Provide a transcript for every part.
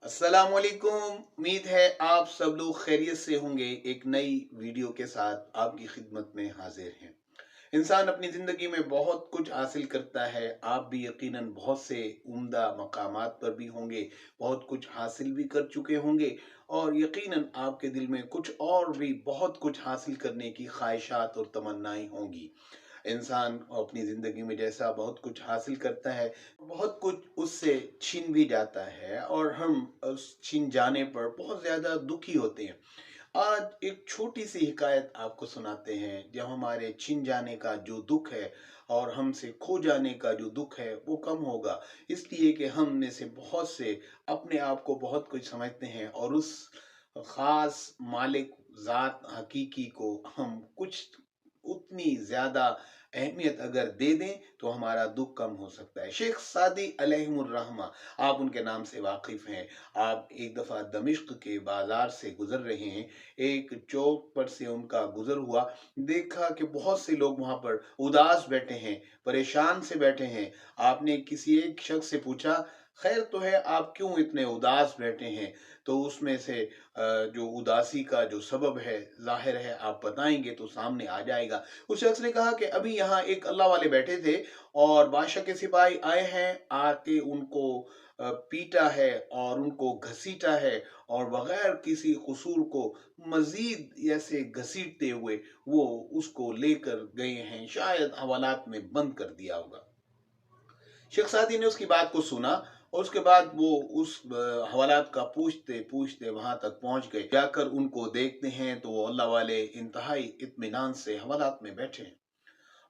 अस्सलामुअलैकुम। उम्मीद है आप सब लोग खैरियत से होंगे। एक नई वीडियो के साथ आपकी खिदमत में हाजिर हैं। इंसान अपनी ज़िंदगी में बहुत कुछ हासिल करता है। आप भी यकीनन बहुत से उम्दा मकामात पर भी होंगे, बहुत कुछ हासिल भी कर चुके होंगे और यकीनन आपके दिल में कुछ और भी बहुत कुछ हासिल करने की ख्वाहिशात और तमन्नाएं होंगी। इंसान अपनी ज़िंदगी में जैसा बहुत कुछ हासिल करता है, बहुत कुछ उससे छीन भी जाता है और हम उस छीन जाने पर बहुत ज़्यादा दुखी होते हैं। आज एक छोटी सी हिकायत आपको सुनाते हैं, जब हमारे छिन जाने का जो दुख है और हमसे खो जाने का जो दुख है वो कम होगा। इसलिए कि हम में से बहुत से अपने आप को बहुत कुछ समझते हैं और उस ख़ास मालिक ज़ात हकीकी को हम कुछ उतनी ज़्यादा अहमियत अगर दे दें तो हमारा दुख कम हो सकता है। शेख सादी अलैहिमुर रहमा, आप उनके नाम से वाकिफ़ हैं। आप एक दफ़ा दमिश्क के बाज़ार से गुज़र रहे हैं, एक चौक पर से उनका गुज़र हुआ, देखा कि बहुत से लोग वहाँ पर उदास बैठे हैं, परेशान से बैठे हैं। आपने किसी एक शख्स से पूछा, खैर तो है, आप क्यों इतने उदास बैठे हैं? तो उसमें से जो उदासी का जो सबब है, ज़ाहिर है आप बताएँगे तो सामने आ जाएगा। उस शख्स ने कहा कि अभी यहाँ एक अल्लाह वाले बैठे थे और बादशाह के सिपाही आए हैं, आके उनको पीटा है और उनको घसीटा है और बगैर किसी कसूर को मजीद ऐसे घसीटते हुए वो उसको लेकर गए हैं, शायद हवालात में बंद कर दिया होगा। शेख सादी ने उसकी बात को सुना और उसके बाद वो उस हवालात का पूछते पूछते वहां तक पहुंच गए। जाकर उनको देखते हैं तो वो अल्लाह वाले इंतहाई इत्मीनान से हवालात में बैठे हैं।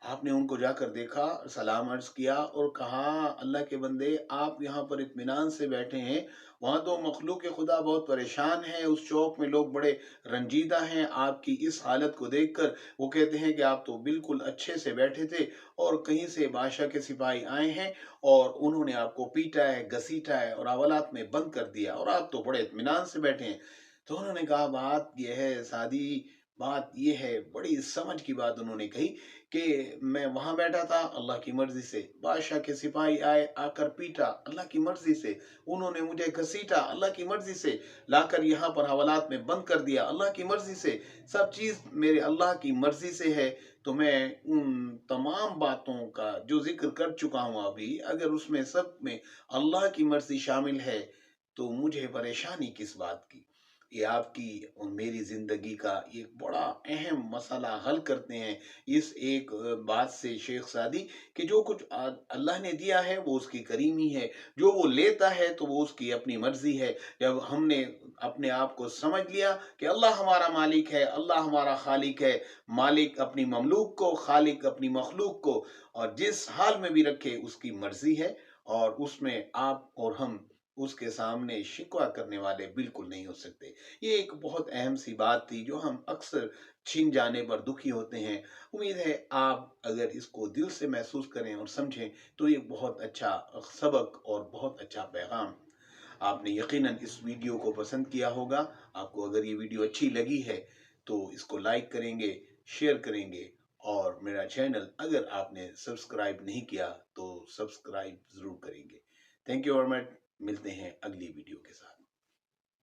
आपने उनको जाकर देखा, सलाम अर्ज़ किया और कहा, अल्लाह के बंदे, आप यहाँ पर इत्मीनान से बैठे हैं, वहाँ तो मखलूक खुदा बहुत परेशान है, उस चौक में लोग बड़े रंजीदा हैं आपकी इस हालत को देखकर। वो कहते हैं कि आप तो बिल्कुल अच्छे से बैठे थे और कहीं से बादशाह के सिपाही आए हैं और उन्होंने आपको पीटा है, घसीटा है और हवालात में बंद कर दिया और आप तो बड़े इत्मीनान से बैठे हैं। तो उन्होंने कहा, बात यह है सादी, बात यह है, बड़ी समझ की बात उन्होंने कही कि मैं वहां बैठा था अल्लाह की मर्जी से, बादशाह के सिपाही आए, आकर पीटा अल्लाह की मर्जी से, उन्होंने मुझे घसीटा अल्लाह की मर्जी से, लाकर यहाँ पर हवालात में बंद कर दिया अल्लाह की मर्जी से, सब चीज मेरे अल्लाह की मर्जी से है। तो मैं उन तमाम बातों का जो जिक्र कर चुका हूँ अभी, अगर उसमें सब में अल्लाह की मर्जी शामिल है तो मुझे परेशानी किस बात की। ये आपकी और मेरी ज़िंदगी का एक बड़ा अहम मसला हल करते हैं इस एक बात से शेख सादी, कि जो कुछ अल्लाह ने दिया है वो उसकी करीमी है, जो वो लेता है तो वो उसकी अपनी मर्जी है। जब हमने अपने आप को समझ लिया कि अल्लाह हमारा मालिक है, अल्लाह हमारा खालिक है, मालिक अपनी ममलूक को, खालिक अपनी मखलूक को और जिस हाल में भी रखे उसकी मर्जी है और उसमें आप और हम उसके सामने शिकवा करने वाले बिल्कुल नहीं हो सकते। ये एक बहुत अहम सी बात थी जो हम अक्सर छिन जाने पर दुखी होते हैं। उम्मीद है आप अगर इसको दिल से महसूस करें और समझें तो ये बहुत अच्छा सबक और बहुत अच्छा पैगाम। आपने यकीनन इस वीडियो को पसंद किया होगा। आपको अगर ये वीडियो अच्छी लगी है तो इसको लाइक करेंगे, शेयर करेंगे और मेरा चैनल अगर आपने सब्सक्राइब नहीं किया तो सब्सक्राइब ज़रूर करेंगे। Thank you very much. मिलते हैं अगली वीडियो के साथ।